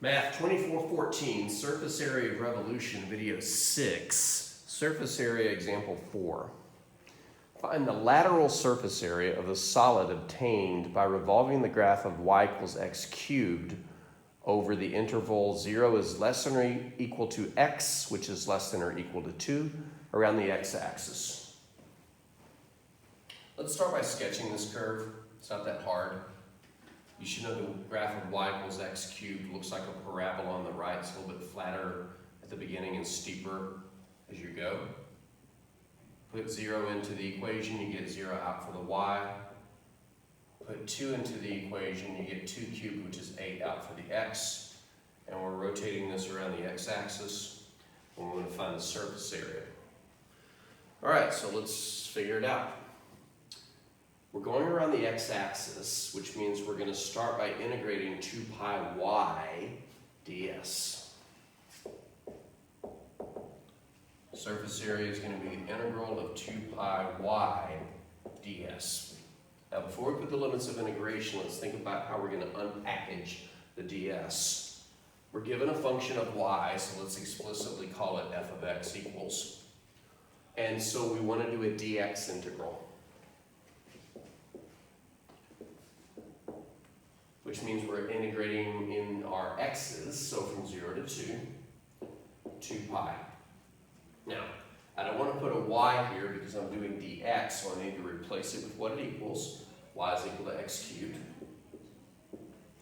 Math 2414, surface area of revolution, video 6, surface area example 4. Find the lateral surface area of the solid obtained by revolving the graph of y equals x cubed over the interval 0 is less than or equal to x, which is less than or equal to 2, around the x-axis. Let's start by sketching this curve. It's not that hard. You should know the graph of y equals x cubed looks like a parabola on the right. It's a little bit flatter at the beginning and steeper as you go. Put 0 into the equation, you get 0 out for the y. Put 2 into the equation, you get 2 cubed, which is 8 out for the x. And we're rotating this around the x-axis. And we're going to find the surface area. All right, so let's figure it out. We're going around the x-axis, which means we're going to start by integrating 2 pi y ds. Surface area is going to be the integral of 2 pi y ds. Now before we put the limits of integration, let's think about how we're going to unpackage the ds. We're given a function of y, so let's explicitly call it f of x equals. And so we want to do a dx integral, which means we're integrating in our x's, so from 0 to 2 pi. Now, I don't want to put a y here because I'm doing dx, so I need to replace it with what it equals. Y is equal to x cubed.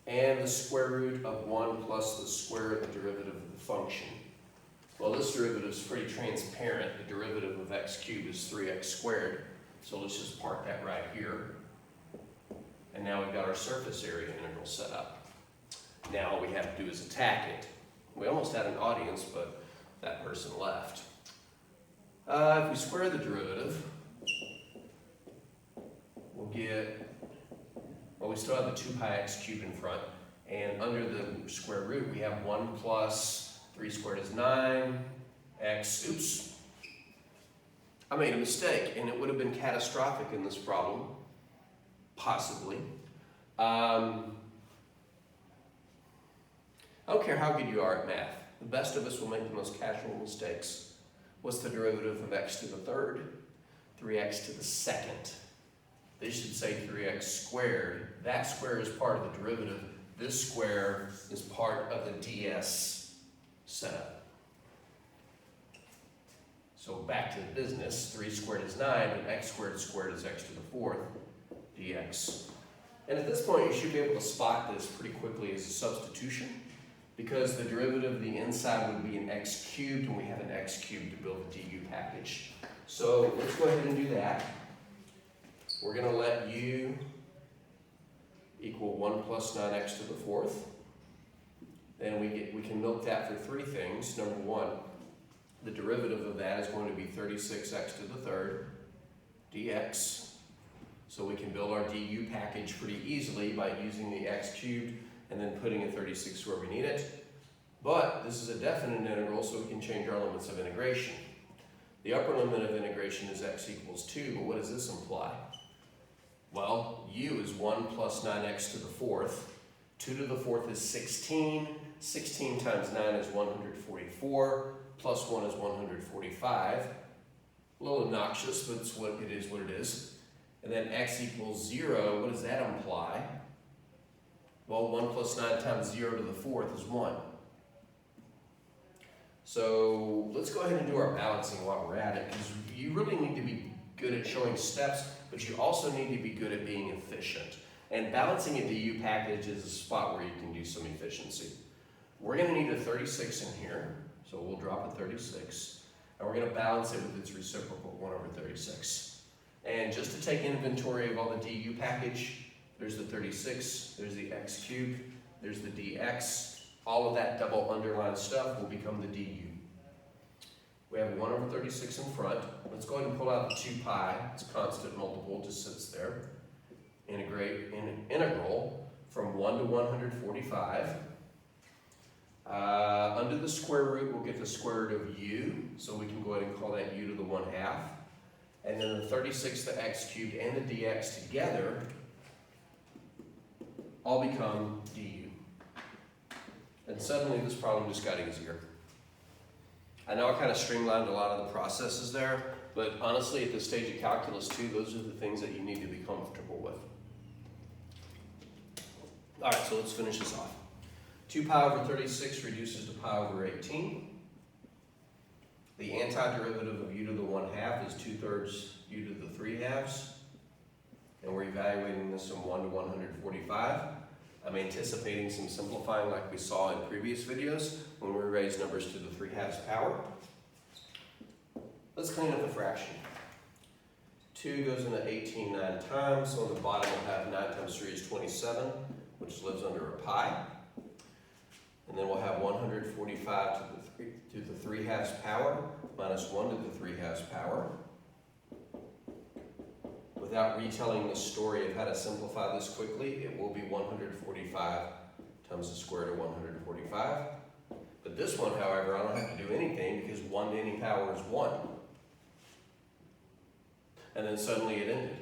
And the square root of 1 plus the square of the derivative of the function. Well, this derivative is pretty transparent. The derivative of x cubed is 3x squared. So let's just park that right here. And now we've got our surface area integral set up. Now all we have to do is attack it. We almost had an audience, but that person left. If we square the derivative, we'll get, well, we still have the 2 pi x cubed in front. And under the square root, we have 1 plus 3 squared is 9, x, oops. I made a mistake, and it would have been catastrophic in this problem. Possibly. I don't care how good you are at math. The best of us will make the most casual mistakes. What's the derivative of x to the third? 3x to the second. They should say 3x squared. That square is part of the derivative. This square is part of the ds setup. So back to the business. 3 squared is 9, and x squared is x to the fourth. Dx. And at this point, you should be able to spot this pretty quickly as a substitution because the derivative of the inside would be an x cubed, and we have an x cubed to build the du package. So let's go ahead and do that. We're going to let u equal 1 plus 9x to the fourth. Then we can milk that for 3 things. Number 1, the derivative of that is going to be 36x to the third dx. So we can build our du package pretty easily by using the x cubed and then putting a 36 where we need it. But this is a definite integral, so we can change our limits of integration. The upper limit of integration is x equals 2, but what does this imply? Well, u is 1 plus 9x to the fourth. 2 to the fourth is 16. 16 times 9 is 144. Plus 1 is 145. A little obnoxious, but it's what it is. And then x equals 0, what does that imply? Well, 1 plus 9 times 0 to the fourth is 1. So let's go ahead and do our balancing while we're at it, because you really need to be good at showing steps, but you also need to be good at being efficient. And balancing a du package is a spot where you can do some efficiency. We're going to need a 36 in here, so we'll drop a 36. And we're going to balance it with its reciprocal, 1 over 36. And just to take inventory of all the du package, there's the 36, there's the x cubed, there's the dx. All of that double underlined stuff will become the du. We have 1 over 36 in front. Let's go ahead and pull out the 2 pi. It's a constant multiple, just sits there. Integrate in integral from 1 to 145. Under the square root, we'll get the square root of u, so we can go ahead and call that u to the 1/2. And then the 36, the x cubed, and the dx together all become du. And suddenly this problem just got easier. I know I kind of streamlined a lot of the processes there, but honestly at this stage of calculus 2, those are the things that you need to be comfortable with. All right, so let's finish this off. 2 pi over 36 reduces to pi over 18. The antiderivative of u to the 1/2 is 2/3 u to the 3/2. And we're evaluating this from 1 to 145. I'm anticipating some simplifying like we saw in previous videos when we raise numbers to the 3/2 power. Let's clean up the fraction. 2 goes into 18 9 times, so on the bottom we'll have 9 times 3 is 27, which lives under a pi. And then we'll have 145 to the 3/2 power minus 1 to the 3/2 power. Without retelling the story of how to simplify this quickly, it will be 145 times the square root of 145. But this one, however, I don't have to do anything because 1 to any power is 1. And then suddenly it ended.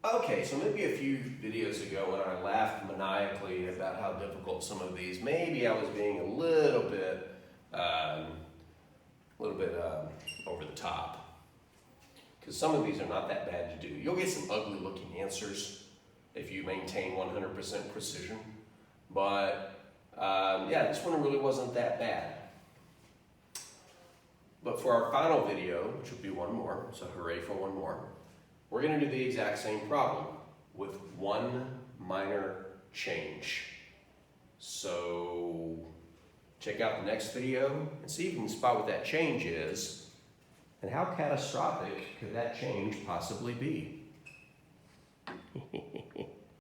Okay, so maybe a few videos ago when I laughed maniacally about how difficult some of these, maybe I was being a little bit over the top. Because some of these are not that bad to do. You'll get some ugly looking answers if you maintain 100% precision. But yeah, this one really wasn't that bad. But for our final video, which will be one more, so hooray for one more, we're going to do the exact same problem with one minor change. So check out the next video and see if you can spot what that change is and how catastrophic could that change possibly be.